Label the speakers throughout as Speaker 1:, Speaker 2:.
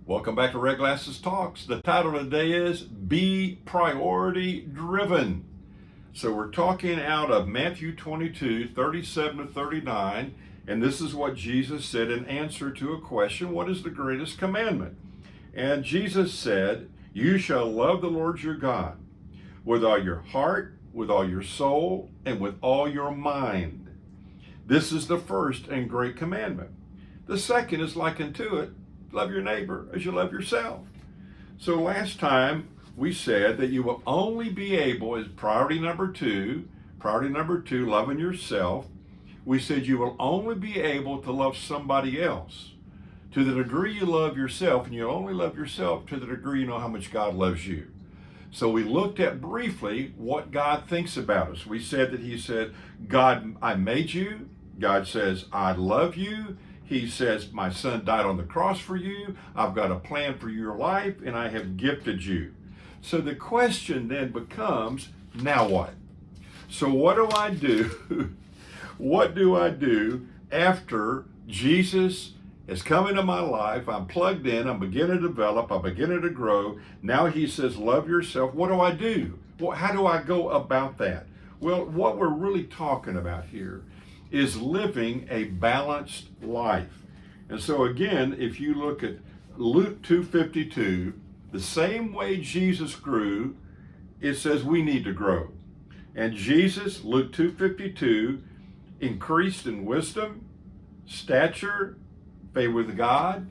Speaker 1: Welcome back to Red Glasses Talks. The title today is Be Priority Driven. So we're talking out of Matthew 22, 37 to 39, and this is what Jesus said in answer to a question, what is the greatest commandment? And Jesus said, you shall love the Lord your God with all your heart, with all your soul, and with all your mind. This is the first and great commandment. The second is like unto it, love your neighbor as you love yourself. So last time we said that you will only be able, as priority number two, loving yourself, we said you will only be able to love somebody else to the degree you love yourself, and you only love yourself to the degree you know how much God loves you. So we looked at briefly what God thinks about us. We said that He said, God, I made you. God says, I love you. He says, my son died on the cross for you. I've got a plan for your life, and I have gifted you. So the question then becomes, now what? So what do I do? What do I do after Jesus has come into my life? I'm plugged in. I'm beginning to develop. I'm beginning to grow. Now He says, love yourself. What do I do? Well, how do I go about that? Well, what we're really talking about here is living a balanced life. And so again, if you look at Luke 2:52, the same way Jesus grew, it says we need to grow. And Jesus, Luke 2:52, increased in wisdom, stature, favor with God,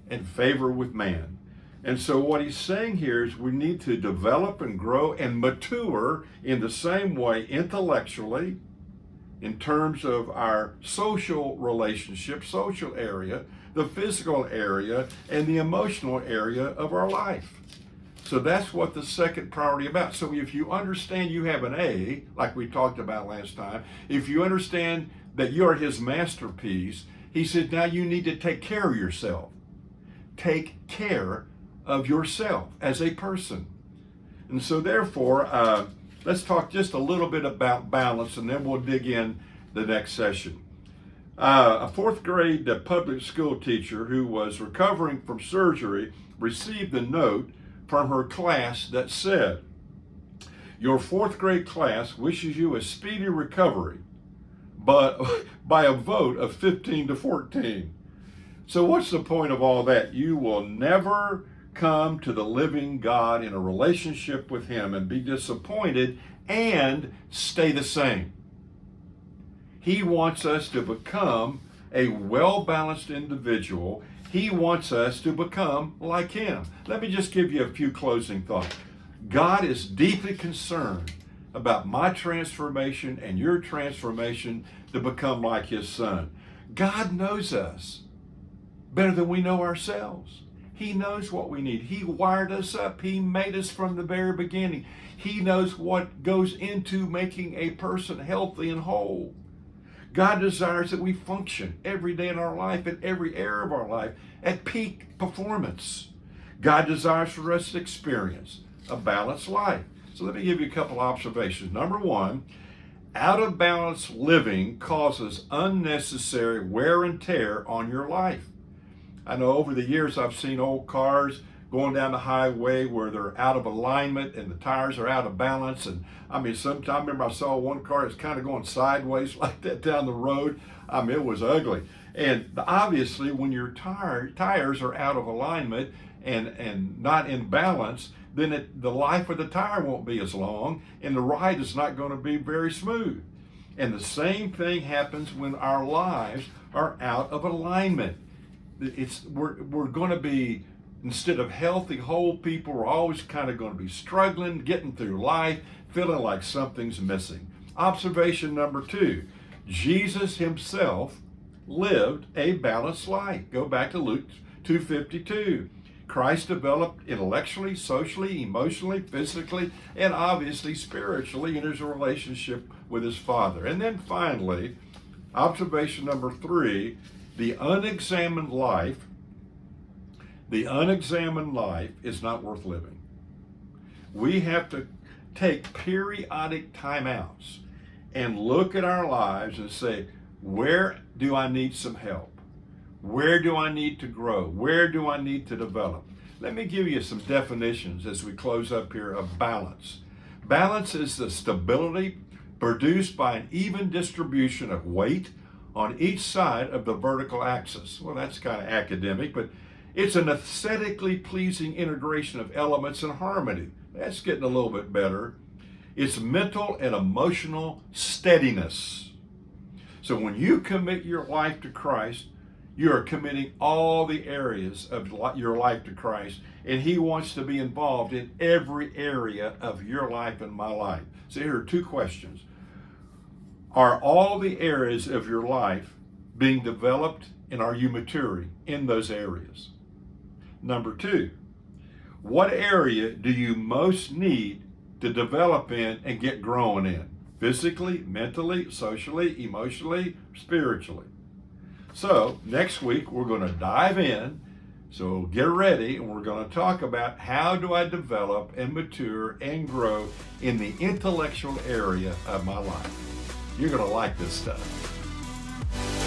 Speaker 1: and favor with man. And so what He's saying here is we need to develop and grow and mature in the same way intellectually, in terms of our social relationship, social area, the physical area, and the emotional area of our life. So that's what the second priority about. So if you understand you have an A, like we talked about last time, if you understand that you're His masterpiece, He said, now you need to take care of yourself. Take care of yourself as a person. And so therefore, let's talk just a little bit about balance, and then we'll dig in the next session. A fourth grade public school teacher who was recovering from surgery received a note from her class that said, your fourth grade class wishes you a speedy recovery, but by a vote of 15 to 14. So what's the point of all that? You will never come to the living God in a relationship with Him and be disappointed and stay the same. He wants us to become a well-balanced individual. He wants us to become like Him. Let me just give you a few closing thoughts. God is deeply concerned about my transformation and your transformation to become like His Son. God knows us better than we know ourselves. He knows what we need. He wired us up. He made us from the very beginning. He knows what goes into making a person healthy and whole. God desires that we function every day in our life, in every area of our life, at peak performance. God desires for us to experience a balanced life. So let me give you a couple observations. Number one, out of balance living causes unnecessary wear and tear on your life. I know over the years I've seen old cars going down the highway where they're out of alignment and the tires are out of balance. And I mean, I remember I saw one car that's kind of going sideways like that down the road. I mean, it was ugly. And obviously when your tires are out of alignment and not in balance, then the life of the tire won't be as long and the ride is not going to be very smooth. And the same thing happens when our lives are out of alignment. We're going to be, instead of healthy, whole people, we're always kind of going to be struggling, getting through life, feeling like something's missing. Observation number two, Jesus Himself lived a balanced life. Go back to Luke 2:52. Christ developed intellectually, socially, emotionally, physically, and obviously spiritually in His relationship with His Father. And then finally, observation number three, the unexamined life is not worth living. We have to take periodic timeouts and look at our lives and say, where do I need some help? Where do I need to grow? Where do I need to develop? Let me give you some definitions as we close up here of balance. Balance is the stability produced by an even distribution of weight on each side of the vertical axis. Well, that's kind of academic, but it's an aesthetically pleasing integration of elements in harmony. That's getting a little bit better. It's mental and emotional steadiness. So when you commit your life to Christ, you are committing all the areas of your life to Christ, and He wants to be involved in every area of your life and my life. So here are two questions. Are all the areas of your life being developed, and are you maturing in those areas? Number two, what area do you most need to develop in and get growing in? Physically, mentally, socially, emotionally, spiritually. So next week we're going to dive in. So get ready, and we're going to talk about how do I develop and mature and grow in the intellectual area of my life. You're going to like this stuff.